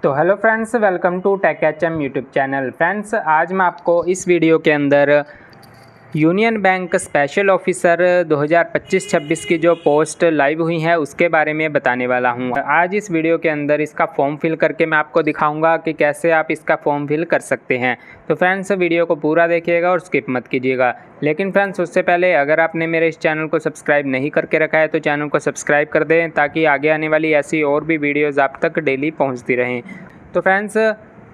तो hello friends, welcome to tech HM YouTube channel. Friends, आज मैं आपको इस वीडियो के अंदर यूनियन बैंक स्पेशल ऑफिसर 2025-26 की जो पोस्ट लाइव हुई है उसके बारे में बताने वाला हूं। आज इस वीडियो के अंदर इसका फॉर्म फिल करके मैं आपको दिखाऊंगा कि कैसे आप इसका फॉर्म फिल कर सकते हैं। तो फ्रेंड्स, वीडियो को पूरा देखिएगा और स्किप मत कीजिएगा। लेकिन फ्रेंड्स, उससे पहले अगर आपने मेरे इस चैनल को सब्सक्राइब नहीं करके रखा है तो चैनल को सब्सक्राइब कर दें ताकि आगे आने वाली ऐसी और भी वीडियोज़ आप तक डेली पहुँचती रहें। तो फ्रेंड्स,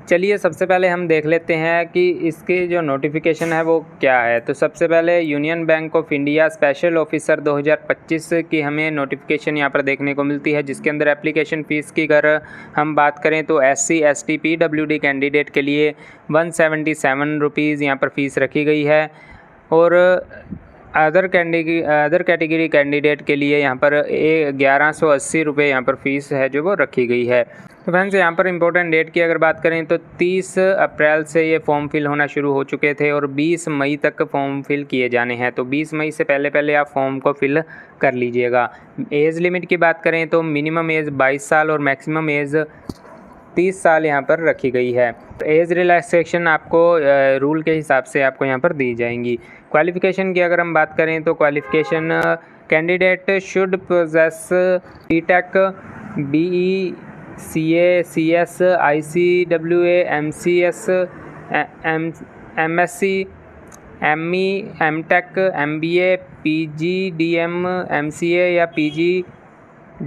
चलिए सबसे पहले हम देख लेते हैं कि इसकी जो नोटिफिकेशन है वो क्या है। तो सबसे पहले union bank of India special officer 2025 की हमें नोटिफिकेशन यहाँ पर देखने को मिलती है, जिसके अंदर एप्लीकेशन फ़ीस की अगर हम बात करें तो SC ST PWD कैंडिडेट के लिए 177 रुपीज़ यहाँ पर फ़ीस रखी गई है और अदर कैटेगरी कैंडिडेट के लिए यहाँ पर 1180 रुपये यहाँ पर फ़ीस है जो वो रखी गई है। तो फ्रेंड्स, यहाँ पर इम्पोर्टेंट डेट की अगर बात करें तो 30 अप्रैल से ये फॉर्म फिल होना शुरू हो चुके थे और 20 मई तक फॉर्म फिल किए जाने हैं। तो 20 मई से पहले आप फॉर्म को फिल कर लीजिएगा। एज लिमिट की बात करें तो मिनिमम एज 22 साल और मैक्सिमम एज 30 साल यहाँ पर रखी गई है। एज रिलैक्सेशन आपको रूल के हिसाब से आपको यहाँ पर दी जाएंगी। क्वालिफ़िकेशन की अगर हम बात करें तो qualification candidate should possess BTech BE CA CS ICWA MCS MSc ME MTech MBA PG DM MCA या PG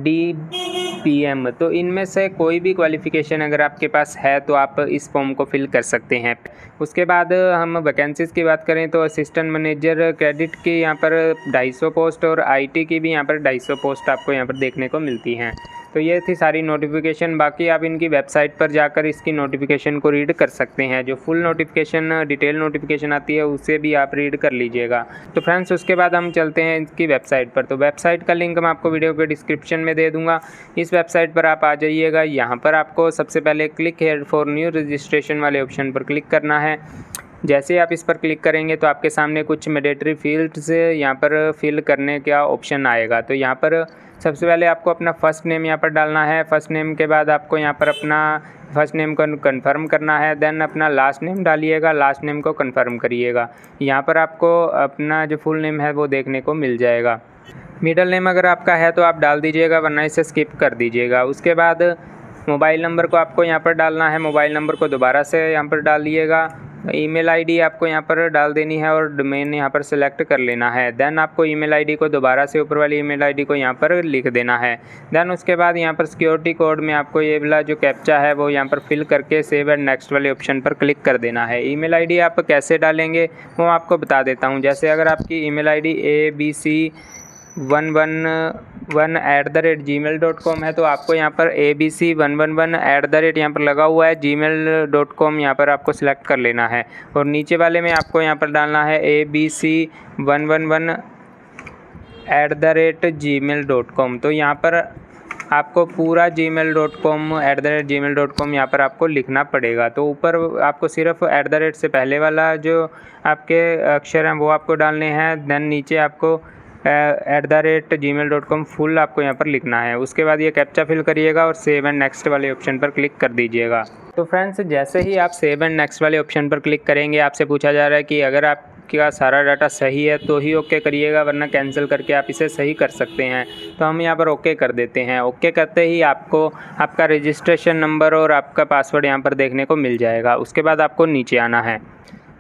DPM। तो इनमें से कोई भी क्वालिफ़िकेशन अगर आपके पास है तो आप इस फॉर्म को फिल कर सकते हैं। उसके बाद हम वैकेंसीज़ की बात करें तो असिस्टेंट मैनेजर क्रेडिट की यहाँ पर 250 पोस्ट और IT की भी यहाँ पर 250 पोस्ट आपको यहाँ पर देखने को मिलती हैं। तो ये थी सारी नोटिफिकेशन। बाकी आप इनकी वेबसाइट पर जाकर इसकी नोटिफिकेशन को रीड कर सकते हैं। जो फुल नोटिफिकेशन डिटेल नोटिफिकेशन आती है उसे भी आप रीड कर लीजिएगा। तो फ्रेंड्स, उसके बाद हम चलते हैं इसकी वेबसाइट पर। तो वेबसाइट का लिंक मैं आपको वीडियो के डिस्क्रिप्शन में दे दूँगा। इस वेबसाइट पर आप आ जाइएगा। यहाँ पर आपको सबसे पहले click here for new registration वाले ऑप्शन पर क्लिक करना है। जैसे आप इस पर क्लिक करेंगे तो आपके सामने कुछ मैंडेटरी फील्ड्स यहाँ पर फिल करने का ऑप्शन आएगा। तो यहाँ पर सबसे पहले आपको अपना फ़र्स्ट नेम यहाँ पर डालना है। फ़र्स्ट नेम के बाद आपको यहाँ पर अपना फ़र्स्ट नेम को कन्फर्म करना है। देन अपना लास्ट नेम डालिएगा, लास्ट नेम को कन्फर्म करिएगा। यहाँ पर आपको अपना जो फुल नेम है वो देखने को मिल जाएगा। मिडल नेम अगर आपका है तो आप डाल दीजिएगा, वरना इसे स्किप कर दीजिएगा। उसके बाद मोबाइल नंबर को आपको यहाँ पर डालना है। मोबाइल नंबर को दोबारा से यहाँ पर डालिएगा। ईमेल आईडी आपको यहाँ पर डाल देनी है और डोमेन यहाँ पर सेलेक्ट कर लेना है। देन आपको ईमेल आईडी को दोबारा से ऊपर वाली ईमेल आईडी को यहाँ पर लिख देना है। देन उसके बाद यहाँ पर सिक्योरिटी कोड में आपको ये वाला जो कैप्चा है वो यहाँ पर फिल करके सेव एंड नेक्स्ट वाले ऑप्शन पर क्लिक कर देना है। ईमेल आईडी आप कैसे डालेंगे वो आपको बता देता हूँ। जैसे अगर आपकी ईमेल आईडी abc111@gmail.com है तो आपको यहाँ पर abc111@ यहाँ पर लगा हुआ है gmail.com यहाँ पर आपको सिलेक्ट कर लेना है और नीचे वाले में आपको यहाँ पर डालना है abc111@gmail.com। तो यहाँ पर आपको पूरा gmail.com यहाँ पर आपको लिखना पड़ेगा। तो ऊपर आपको सिर्फ @ से पहले वाला जो आपके अक्षर हैं वो आपको डालने हैं। देन नीचे आपको @gmail.com फुल आपको यहाँ पर लिखना है। उसके बाद ये कैप्चा फिल करिएगा और सेव एंड नेक्स्ट वाले ऑप्शन पर क्लिक कर दीजिएगा। तो फ्रेंड्स, जैसे ही आप सेव एंड नेक्स्ट वाले ऑप्शन पर क्लिक करेंगे आपसे पूछा जा रहा है कि अगर आपका सारा डाटा सही है तो ही ओके करिएगा, वरना कैंसिल करके आप इसे सही कर सकते हैं। तो हम यहाँ पर ओके कर देते हैं। ओके करते ही आपको आपका रजिस्ट्रेशन नंबर और आपका पासवर्ड यहाँ पर देखने को मिल जाएगा। उसके बाद आपको नीचे आना है।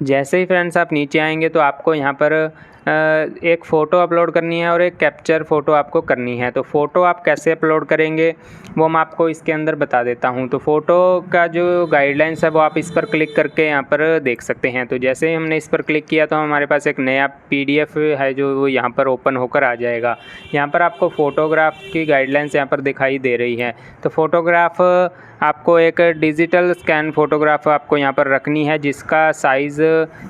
जैसे ही फ्रेंड्स आप नीचे आएंगे तो आपको यहाँ पर एक फ़ोटो अपलोड करनी है और एक कैप्चर फ़ोटो आपको करनी है। तो फ़ोटो आप कैसे अपलोड करेंगे वो मैं आपको इसके अंदर बता देता हूँ। तो फ़ोटो का जो गाइडलाइंस है वो आप इस पर क्लिक करके यहाँ पर देख सकते हैं। तो जैसे ही हमने इस पर क्लिक किया तो हमारे पास एक नया PDF है जो वो यहाँ पर ओपन होकर आ जाएगा। यहाँ पर आपको फ़ोटोग्राफ की गाइडलाइंस यहाँ पर दिखाई दे रही है। तो फ़ोटोग्राफ आपको एक डिजिटल स्कैन फ़ोटोग्राफ आपको यहाँ पर रखनी है जिसका साइज़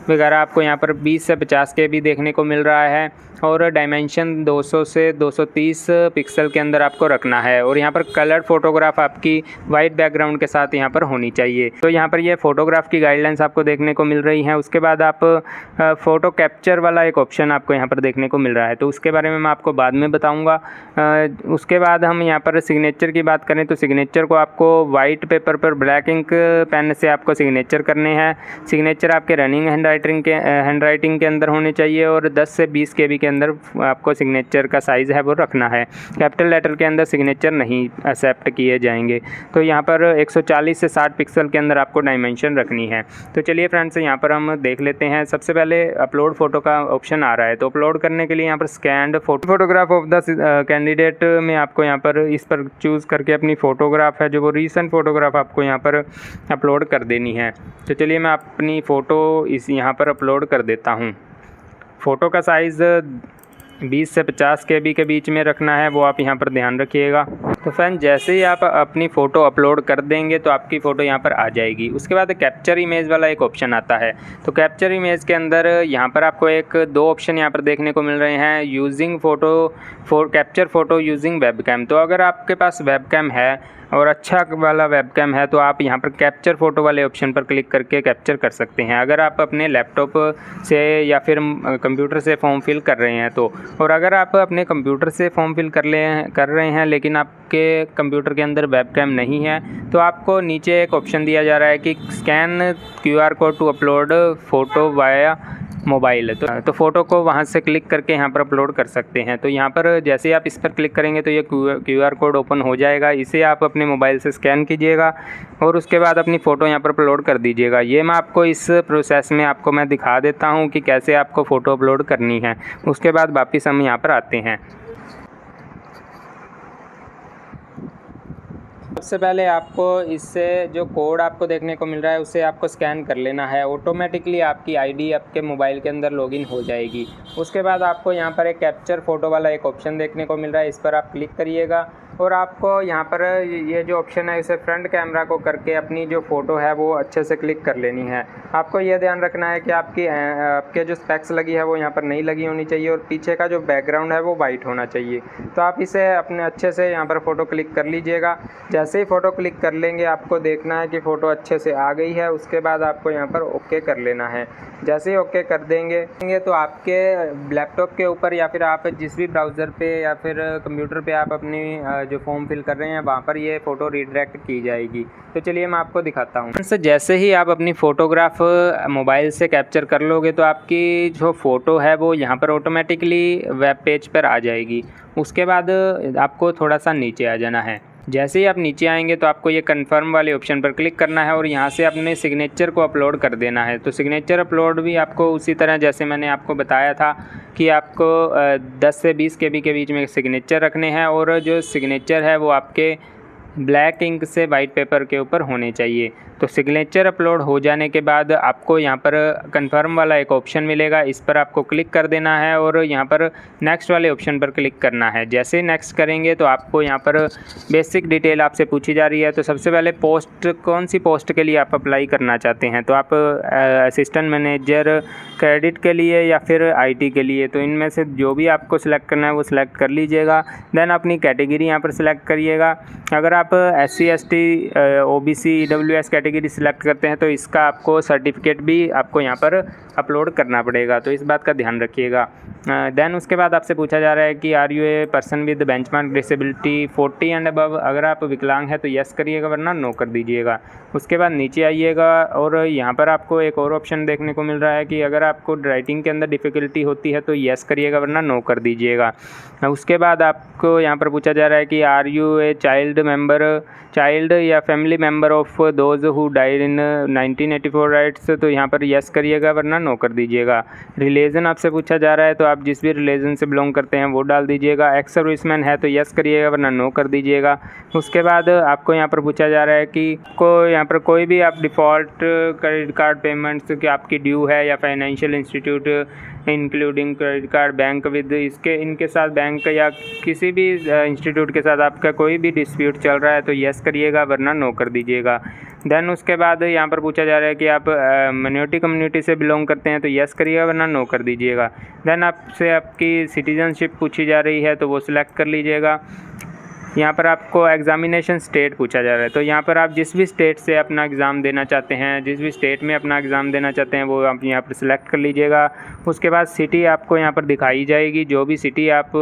वगैरह आपको यहाँ पर 20 से 50 KB देखने को मिल रहा है। और डायमेंशन 200 से 230 पिक्सल के अंदर आपको रखना है। और यहाँ पर कलर फोटोग्राफ आपकी वाइट बैकग्राउंड के साथ यहाँ पर होनी चाहिए। तो यहाँ पर ये फोटोग्राफ की गाइडलाइंस आपको देखने को मिल रही हैं। उसके बाद आप फ़ोटो कैप्चर वाला एक ऑप्शन आपको यहाँ पर देखने को मिल रहा है, तो उसके बारे में मैं आपको बाद में बताऊँगा। उसके बाद हम यहाँ पर सिग्नेचर की बात करें तो सिग्नेचर को आपको वाइट पेपर पर ब्लैक इंक पेन से आपको सिग्नेचर करने हैं। सिग्नेचर आपके रनिंग हैंडराइटिंग के अंदर होने चाहिए और 10 से 20 KB के अंदर आपको सिग्नेचर का साइज़ है वो रखना है। कैपिटल लेटर के अंदर सिग्नेचर नहीं एक्सेप्ट किए जाएंगे। तो यहाँ पर 140 से 60 पिक्सल के अंदर आपको डायमेंशन रखनी है। तो चलिए फ्रेंड्स, यहाँ पर हम देख लेते हैं। सबसे पहले अपलोड फ़ोटो का ऑप्शन आ रहा है, तो अपलोड करने के लिए यहाँ पर scanned photograph of the candidate में आपको यहाँ पर इस पर चूज़ करके अपनी फ़ोटोग्राफ है जो वो रीसेंट फ़ोटोग्राफ आपको यहाँ पर अपलोड कर देनी है। तो चलिए मैं अपनी फ़ोटो यहाँ पर अपलोड कर देता हूँ। फ़ोटो का साइज़ 20 से 50 KB के बीच में रखना है, वो आप यहाँ पर ध्यान रखिएगा। तो फ्रेंड, जैसे ही आप अपनी फ़ोटो अपलोड कर देंगे तो आपकी फ़ोटो यहाँ पर आ जाएगी। उसके बाद कैप्चर इमेज वाला एक ऑप्शन आता है। तो कैप्चर इमेज के अंदर यहाँ पर आपको दो ऑप्शन यहाँ पर देखने को मिल रहे हैं, using capture photo using webcam. तो अगर आपके पास वेबकैम है और अच्छा वाला वेबकैम है तो आप यहाँ पर कैप्चर फ़ोटो वाले ऑप्शन पर क्लिक करके कैप्चर कर सकते हैं, अगर आप अपने लैपटॉप से या फिर कंप्यूटर से फॉर्म फिल कर रहे हैं तो। और अगर आप अपने कंप्यूटर से फॉर्म फिल कर रहे हैं लेकिन आपके कंप्यूटर के अंदर वेबकैम नहीं है तो आपको नीचे एक ऑप्शन दिया जा रहा है कि scan QR code to upload photo via mobile. तो फ़ोटो को वहाँ से क्लिक करके यहाँ पर अपलोड कर सकते हैं। तो यहाँ पर जैसे ही आप इस पर क्लिक करेंगे तो ये QR कोड ओपन हो जाएगा। इसे आप अपने मोबाइल से स्कैन कीजिएगा और उसके बाद अपनी फ़ोटो यहाँ पर अपलोड कर दीजिएगा। ये मैं आपको इस प्रोसेस में मैं दिखा देता हूँ कि कैसे आपको फ़ोटो अपलोड करनी है। उसके बाद वापस हम यहाँ पर आते हैं। सबसे पहले आपको इससे जो कोड आपको देखने को मिल रहा है उसे आपको स्कैन कर लेना है। ऑटोमेटिकली आपकी आईडी आपके मोबाइल के अंदर लॉगिन हो जाएगी। उसके बाद आपको यहाँ पर एक कैप्चर फ़ोटो वाला एक ऑप्शन देखने को मिल रहा है, इस पर आप क्लिक करिएगा और आपको यहाँ पर ये जो ऑप्शन है इसे फ्रंट कैमरा को करके अपनी जो फ़ोटो है वो अच्छे से क्लिक कर लेनी है। आपको ये ध्यान रखना है कि आपके जो स्पेक्स लगी है वो यहाँ पर नहीं लगी होनी चाहिए और पीछे का जो बैकग्राउंड है वो वाइट होना चाहिए। तो आप इसे अपने अच्छे से यहाँ पर फ़ोटो क्लिक कर लीजिएगा। जैसे ही फ़ोटो क्लिक कर लेंगे आपको देखना है कि फ़ोटो अच्छे से आ गई है। उसके बाद आपको यहाँ पर ओके कर लेना है। जैसे ही ओके कर देंगे तो आपके लैपटॉप के ऊपर या फिर आप जिस भी ब्राउज़र पे या फिर कंप्यूटर पे आप अपनी जो फॉर्म फिल कर रहे हैं वहाँ पर ये फ़ोटो रीडायरेक्ट की जाएगी। तो चलिए मैं आपको दिखाता हूँ। जैसे ही आप अपनी फ़ोटोग्राफ मोबाइल से कैप्चर कर लोगे तो आपकी जो फ़ोटो है वो यहाँ पर ऑटोमेटिकली वेब पेज पर आ जाएगी। उसके बाद आपको थोड़ा सा नीचे आ जाना है। जैसे ही आप नीचे आएंगे तो आपको ये कन्फर्म वाले ऑप्शन पर क्लिक करना है और यहाँ से अपने सिग्नेचर को अपलोड कर देना है। तो सिग्नेचर अपलोड भी आपको उसी तरह जैसे मैंने आपको बताया था कि आपको 10 से 20 KB के बीच में सिग्नेचर रखने हैं और जो सिग्नेचर है वो आपके ब्लैक इंक से वाइट पेपर के ऊपर होने चाहिए। तो सिग्नेचर अपलोड हो जाने के बाद आपको यहाँ पर कंफर्म वाला एक ऑप्शन मिलेगा, इस पर आपको क्लिक कर देना है और यहाँ पर नेक्स्ट वाले ऑप्शन पर क्लिक करना है। जैसे ही नेक्स्ट करेंगे तो आपको यहाँ पर बेसिक डिटेल आपसे पूछी जा रही है। तो सबसे पहले पोस्ट, कौन सी पोस्ट के लिए आप अप्लाई करना चाहते हैं, तो आप असिस्टेंट मैनेजर क्रेडिट के लिए या फिर IT के लिए, तो इनमें से जो भी आपको सिलेक्ट करना है वो सिलेक्ट कर लीजिएगा। देन अपनी कैटेगरी यहाँ पर सिलेक्ट करिएगा। अगर आप SC ST OBC EWS category select करते हैं तो इसका आपको सर्टिफिकेट भी आपको यहाँ पर अपलोड करना पड़ेगा, तो इस बात का ध्यान रखिएगा। देन उसके बाद आपसे पूछा जा रहा है कि are you a person with benchmark disability 40 and above. अगर आप विकलांग हैं तो यस करिएगा वरना नो कर दीजिएगा। उसके बाद नीचे आइएगा और यहाँ पर आपको एक और ऑप्शन देखने को मिल रहा है कि अगर आपको राइटिंग के अंदर डिफ़िकल्टी होती है तो यस करिएगा वरना नो कर दीजिएगा। उसके बाद आपको यहाँ पर पूछा जा रहा है कि आर यू ए चाइल्ड या family member of those who died in 1984 rights, तो यहाँ पर यस करिएगा वरना नो कर दीजिएगा। रिलीजन आपसे पूछा जा रहा है तो आप जिस भी रिलीजन से बिलोंग करते हैं वो डाल दीजिएगा। एक्स सर्विसमैन है तो यस करिएगा वरना नो कर दीजिएगा। उसके बाद आपको यहाँ पर पूछा जा रहा है कि यहाँ पर कोई भी आप डिफ़ॉल्ट क्रेडिट कार्ड पेमेंट्स की आपकी ड्यू है या financial institute including credit card bank with इनके साथ बैंक या किसी भी इंस्टीट्यूट के साथ आपका कोई भी डिस्प्यूट चल रहा है तो यस करिएगा वरना नो कर दीजिएगा। देन उसके बाद यहाँ पर पूछा जा रहा है कि आप माइनॉरिटी कम्युनिटी से बिलोंग करते हैं तो यस करिएगा, वरना नो कर दीजिएगा। देन आपसे आपकी सिटीजनशिप पूछी जा रही है तो वो सिलेक्ट कर लीजिएगा। यहाँ पर आपको एग्ज़ामिनेशन स्टेट पूछा जा रहा है, तो यहाँ पर आप जिस भी स्टेट से अपना एग्ज़ाम देना चाहते हैं, जिस भी स्टेट में अपना एग्ज़ाम देना चाहते हैं, वो आप यहाँ पर सिलेक्ट कर लीजिएगा। उसके बाद सिटी आपको यहाँ पर दिखाई जाएगी, जो भी सिटी आप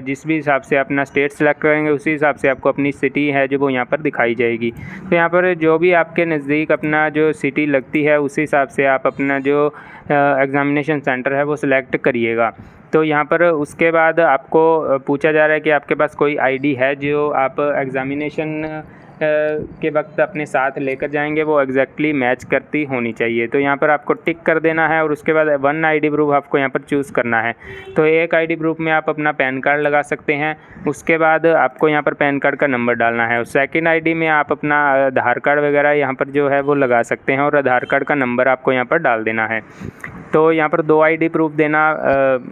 जिस भी हिसाब से अपना स्टेट सेलेक्ट करेंगे उसी हिसाब से आपको अपनी सिटी है जो वो यहाँ पर दिखाई जाएगी। तो यहाँ पर जो भी आपके नज़दीक अपना जो सिटी लगती है उसी हिसाब से आप अपना जो एग्ज़ामिनेशन सेंटर है वो सिलेक्ट करिएगा। तो यहाँ पर उसके बाद आपको पूछा जा रहा है कि आपके पास कोई आईडी है जो आप एग्ज़ामिनेशन के वक्त अपने साथ लेकर जाएंगे, वो एग्जैक्टली मैच करती होनी चाहिए। तो यहाँ पर आपको टिक कर देना है और उसके बाद वन आईडी प्रूफ आपको यहाँ पर चूज़ करना है। तो एक आईडी प्रूफ में आप अपना पैन कार्ड लगा सकते हैं, उसके बाद आपको यहाँ पर पैन कार्ड का नंबर डालना है। और सेकंड आईडी में आप अपना आधार कार्ड वगैरह यहाँ पर जो है वो लगा सकते हैं और आधार कार्ड का नंबर आपको यहाँ पर डाल देना है। तो यहाँ पर 2 आईडी प्रूफ देना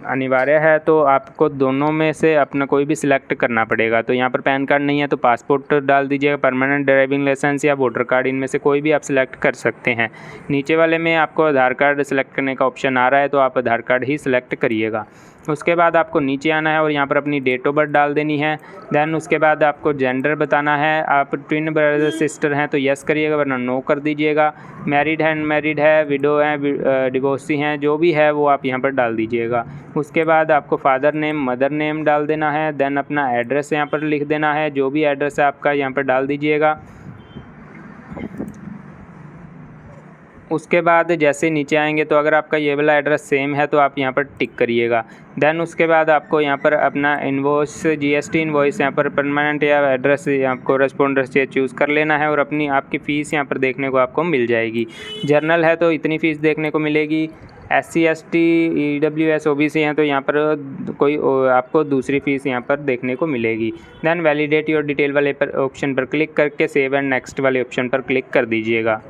अनिवार्य है, तो आपको दोनों में से अपना कोई भी सिलेक्ट करना पड़ेगा। तो यहाँ पर पैन कार्ड नहीं है तो पासपोर्ट डाल दीजिएगा, परमानेंट ड्राइविंग लाइसेंस या वोटर कार्ड, इनमें से कोई भी आप सिलेक्ट कर सकते हैं। नीचे वाले में आपको आधार कार्ड सिलेक्ट करने का ऑप्शन आ रहा है तो आप आधार कार्ड ही सिलेक्ट करिएगा। उसके बाद आपको नीचे आना है और यहाँ पर अपनी डेट ऑफ बर्थ डाल देनी है। देन उसके बाद आपको जेंडर बताना है, आप ट्विन ब्रदर सिस्टर हैं तो यस करिएगा, वरना नो कर दीजिएगा। मैरिड है, अनमैरिड है, विडो है, डिवोर्सी हैं, जो भी है वो आप यहाँ पर डाल दीजिएगा। उसके बाद आपको फादर नेम, मदर नेम डाल देना है। देन अपना एड्रेस यहाँ पर लिख देना है, जो भी एड्रेस है आपका यहाँ पर डाल दीजिएगा। उसके बाद जैसे नीचे आएंगे तो अगर आपका ये वाला एड्रेस सेम है तो आप यहाँ पर टिक करिएगा। देन उसके बाद आपको यहाँ पर अपना इन्वॉइस, जीएसटी इन्वॉइस यहाँ पर परमानेंट या एड्रेस आपको रेस्पोंडेंस से चूज़ कर लेना है और अपनी आपकी फ़ीस यहाँ पर देखने को आपको मिल जाएगी। जर्नल है तो इतनी फ़ीस देखने को मिलेगी। SC ST EWS OBC हैं तो यहाँ पर कोई आपको दूसरी फ़ीस यहाँ पर देखने को मिलेगी। देन वैलिडेट योर डिटेल वाले ऑप्शन पर क्लिक करके सेव एंड नेक्स्ट वाले ऑप्शन पर क्लिक कर दीजिएगा।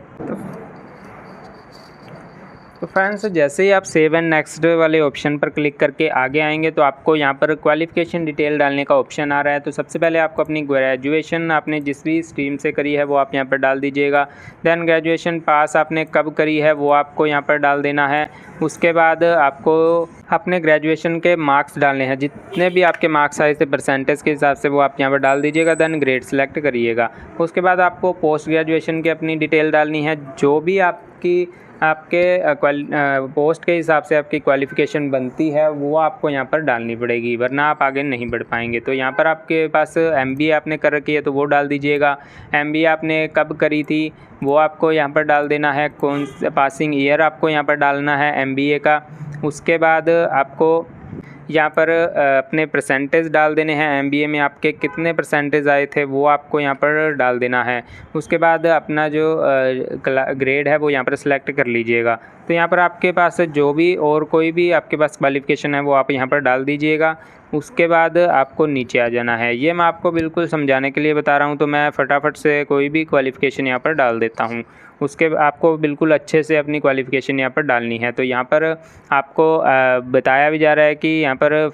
तो फ्रेंड्स जैसे ही आप सेव एंड नेक्स्ट वाले ऑप्शन पर क्लिक करके आगे आएंगे तो आपको यहाँ पर क्वालिफ़िकेशन डिटेल डालने का ऑप्शन आ रहा है। तो सबसे पहले आपको अपनी ग्रेजुएशन आपने जिस भी स्ट्रीम से करी है वो आप यहाँ पर डाल दीजिएगा। देन ग्रेजुएशन पास आपने कब करी है वो आपको यहाँ पर डाल देना है। उसके बाद आपको अपने ग्रेजुएशन के मार्क्स डालने हैं, जितने भी आपके मार्क्स आए थे परसेंटेज के हिसाब से वो आप यहाँ पर डाल दीजिएगा। देन ग्रेड सेलेक्ट करिएगा। उसके बाद आपको पोस्ट ग्रेजुएशन की अपनी डिटेल डालनी है, जो भी आपके पोस्ट के हिसाब से आपकी क्वालिफ़िकेशन बनती है वो आपको यहाँ पर डालनी पड़ेगी, वरना आप आगे नहीं बढ़ पाएंगे। तो यहाँ पर आपके पास MBA आपने कर रखी है तो वो डाल दीजिएगा। MBA आपने कब करी थी वो आपको यहाँ पर डाल देना है। कौन सा पासिंग ईयर आपको यहाँ पर डालना है MBA का। उसके बाद आपको यहाँ पर अपने परसेंटेज डाल देने हैं, MBA में आपके कितने परसेंटेज आए थे वो आपको यहाँ पर डाल देना है। उसके बाद अपना जो ग्रेड है वो यहाँ पर सिलेक्ट कर लीजिएगा। तो यहाँ पर आपके पास जो भी और कोई भी आपके पास क्वालिफ़िकेशन है वो आप यहाँ पर डाल दीजिएगा। उसके बाद आपको नीचे आ जाना है। ये मैं आपको बिल्कुल समझाने के लिए बता रहा हूँ, तो मैं फटाफट से कोई भी क्वालिफ़िकेशन यहाँ पर डाल देता हूँ। उसके आपको बिल्कुल अच्छे से अपनी क्वालिफ़िकेशन यहाँ पर डालनी है। तो यहाँ पर आपको बताया भी जा रहा है कि यहाँ पर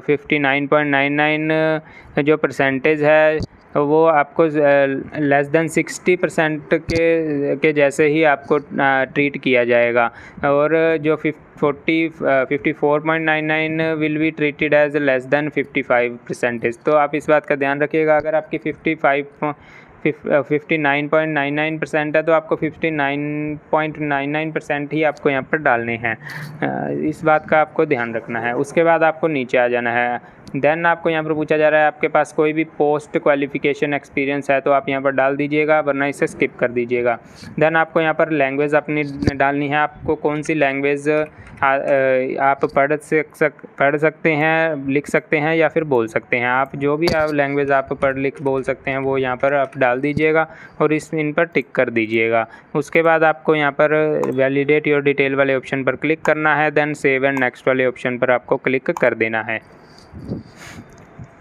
59.99 जो परसेंटेज है वो आपको लेस देन 60% के जैसे ही आपको ट्रीट किया जाएगा, और जो 54.99 will be treated as less than 55%। तो आप इस बात का ध्यान रखिएगा। अगर आपकी 59.99% है तो आपको 59.99% ही आपको यहाँ पर डालने हैं। इस बात का आपको ध्यान रखना है। उसके बाद आपको नीचे आ जाना है। देन आपको यहाँ पर पूछा जा रहा है आपके पास कोई भी पोस्ट क्वालिफ़िकेशन एक्सपीरियंस है तो आप यहाँ पर डाल दीजिएगा, वरना इसे स्किप कर दीजिएगा। देन आपको यहाँ पर लैंग्वेज अपनी डालनी है। आपको कौन सी लैंग्वेज आप पढ़ सकते हैं, लिख सकते हैं या फिर बोल सकते हैं। आप जो भी लैंग्वेज आप पढ़ लिख बोल सकते हैं वो यहाँ पर आप डाल दीजिएगा और इन पर टिक कर दीजिएगा। उसके बाद आपको यहाँ पर वैलिडेट योर डिटेल वाले ऑप्शन पर क्लिक करना है। देन सेव एंड नेक्स्ट वाले ऑप्शन पर आपको क्लिक कर देना है।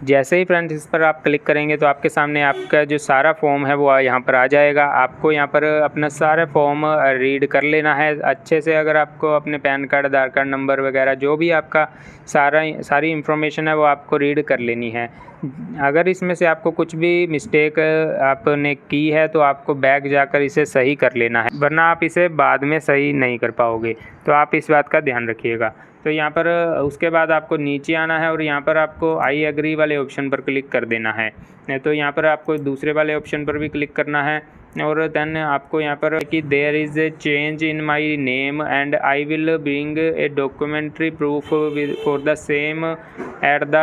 जैसे ही फ्रेंड्स इस पर आप क्लिक करेंगे तो आपके सामने आपका जो सारा फॉर्म है वो यहाँ पर आ जाएगा। आपको यहाँ पर अपना सारा फॉर्म रीड कर लेना है अच्छे से। अगर आपको अपने पैन कार्ड, आधार कार्ड नंबर वगैरह जो भी आपका सारी इंफॉर्मेशन है वो आपको रीड कर लेनी है। अगर इसमें से आपको कुछ भी मिस्टेक आपने की है तो आपको बैक जाकर इसे सही कर लेना है, वरना आप इसे बाद में सही नहीं कर पाओगे। तो आप इस बात का ध्यान रखिएगा। तो यहाँ पर उसके बाद आपको नीचे आना है और यहाँ पर आपको आई एग्री वाले ऑप्शन पर क्लिक कर देना है। तो यहाँ पर आपको दूसरे वाले ऑप्शन पर भी क्लिक करना है और देन आपको यहाँ पर कि there is a change in my name and I will bring a documentary proof for the same at the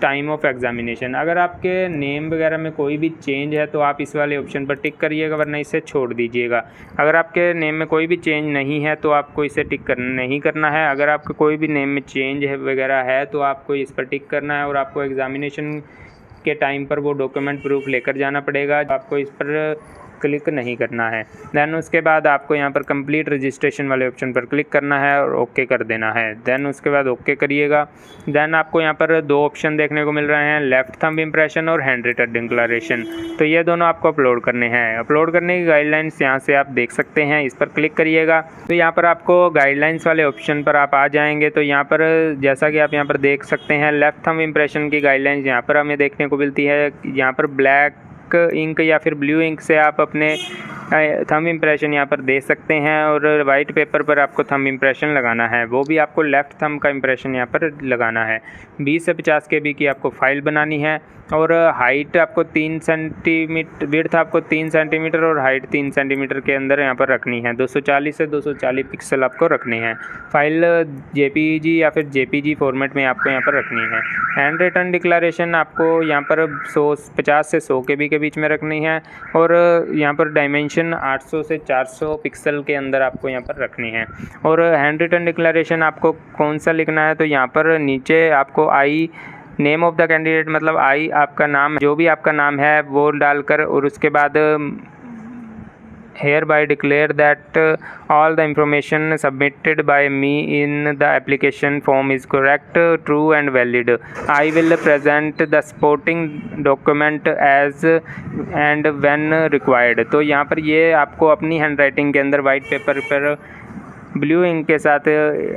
time of examination. अगर आपके नेम वगैरह में कोई भी चेंज है तो आप इस वाले ऑप्शन पर टिक करिएगा, वरना इसे छोड़ दीजिएगा। अगर आपके नेम में कोई भी चेंज नहीं है तो आपको इसे टिक नहीं करना है। अगर आपका कोई भी नेम में चेंज है वगैरह है तो आपको इस पर टिक करना है और आपको एग्जामिनेशन के टाइम पर वो डॉक्यूमेंट प्रूफ लेकर जाना पड़ेगा। आपको इस पर क्लिक नहीं करना है। देन उसके बाद आपको यहाँ पर कंप्लीट रजिस्ट्रेशन वाले ऑप्शन पर क्लिक करना है और ओके कर देना है। देन उसके बाद ओके करिएगा। देन आपको यहाँ पर दो ऑप्शन देखने को मिल रहे हैं, लेफ़्ट थंब इम्प्रेशन और हैंड रिटन डिक्लेरेशन। तो ये दोनों आपको अपलोड करने हैं। अपलोड करने की गाइडलाइंस यहाँ से आप देख सकते हैं, इस पर क्लिक करिएगा। तो यहाँ पर आपको गाइडलाइंस वाले ऑप्शन पर आप आ जाएंगे। तो यहाँ पर जैसा कि आप यहाँ पर देख सकते हैं, लेफ़्ट थंब इम्प्रेशन की गाइडलाइंस यहाँ पर हमें देखने को मिलती है। यहाँ पर ब्लैक इंक या फिर ब्लू इंक से आप अपने थंब इम्प्रेशन यहाँ पर दे सकते हैं और वाइट पेपर पर आपको थंब इम्प्रेशन लगाना है, वो भी आपको लेफ़्ट थंब का इम्प्रेशन यहाँ पर लगाना है। 20 से 50 KB की आपको फ़ाइल बनानी है और हाइट आपको 3 सेंटीमीटर, विड्थ आपको 3 सेंटीमीटर और हाइट 3 सेंटीमीटर के अंदर यहाँ पर रखनी है। 240 से 240 पिक्सल आपको रखने हैं। फ़ाइल JPG या फिर JPG फॉर्मेट में आपको यहाँ पर रखनी है। हैंड रिटन डिक्लेरेशन आपको यहाँ पर 50 से 100 KB के बीच में रखनी है और यहाँ पर डायमेंशन 800 से 400 पिक्सल के अंदर आपको यहाँ पर रखनी है। और हैंड रिटन डिक्लेरेशन आपको कौन सा लिखना है, तो यहाँ पर नीचे आपको I name of the candidate, मतलब आई आपका नाम, जो भी आपका नाम है वो डालकर, और उसके बाद hereby declare that all the information submitted by me in the application form is correct, true and valid. I will present the supporting document as and when required. तो यहाँ पर ये आपको अपनी हैंड राइटिंग के अंदर वाइट पेपर पर blue ink के साथ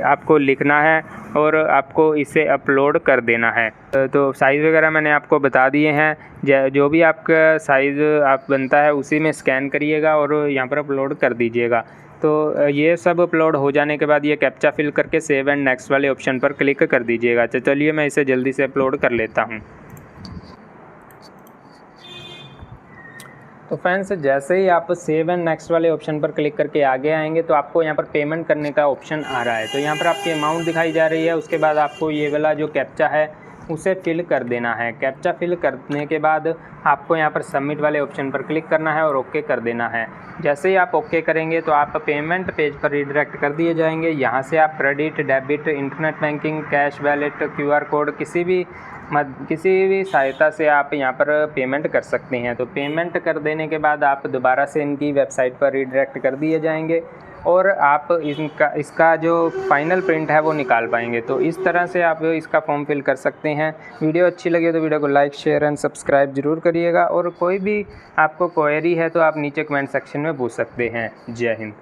आपको लिखना है और आपको इसे अपलोड कर देना है। तो साइज़ वगैरह मैंने आपको बता दिए हैं। जो भी आपका साइज़ आप बनता है उसी में स्कैन करिएगा और यहाँ पर अपलोड कर दीजिएगा। तो ये सब अपलोड हो जाने के बाद ये कैप्चा फिल करके सेव एंड नेक्स्ट वाले ऑप्शन पर क्लिक कर दीजिएगा। तो चलिए मैं इसे जल्दी से अपलोड कर लेता हूँ। तो फ्रेंड्स, जैसे ही आप सेव एंड नेक्स्ट वाले ऑप्शन पर क्लिक करके आगे आएंगे तो आपको यहाँ पर पेमेंट करने का ऑप्शन आ रहा है। तो यहाँ पर आपकी अमाउंट दिखाई जा रही है। उसके बाद आपको ये वाला जो कैप्चा है उसे फिल कर देना है। कैप्चा फिल करने के बाद आपको यहाँ पर सबमिट वाले ऑप्शन पर क्लिक करना है और ओके कर देना है। जैसे ही आप ओके करेंगे तो आप पेमेंट पेज पर रिडायरेक्ट कर दिए जाएंगे। यहाँ से आप credit, debit, internet banking, cash wallet, QR code, किसी भी सहायता से आप यहाँ पर पेमेंट कर सकते हैं। तो पेमेंट कर देने के बाद आप दोबारा से इनकी वेबसाइट पर रिडायरेक्ट कर दिए जाएंगे और आप इसका जो फाइनल प्रिंट है वो निकाल पाएंगे। तो इस तरह से आप इसका फॉर्म फिल कर सकते हैं। वीडियो अच्छी लगी तो वीडियो को लाइक, शेयर एंड सब्सक्राइब ज़रूर करिएगा और कोई भी आपको क्वेरी है तो आप नीचे कमेंट सेक्शन में पूछ सकते हैं। जय हिंद।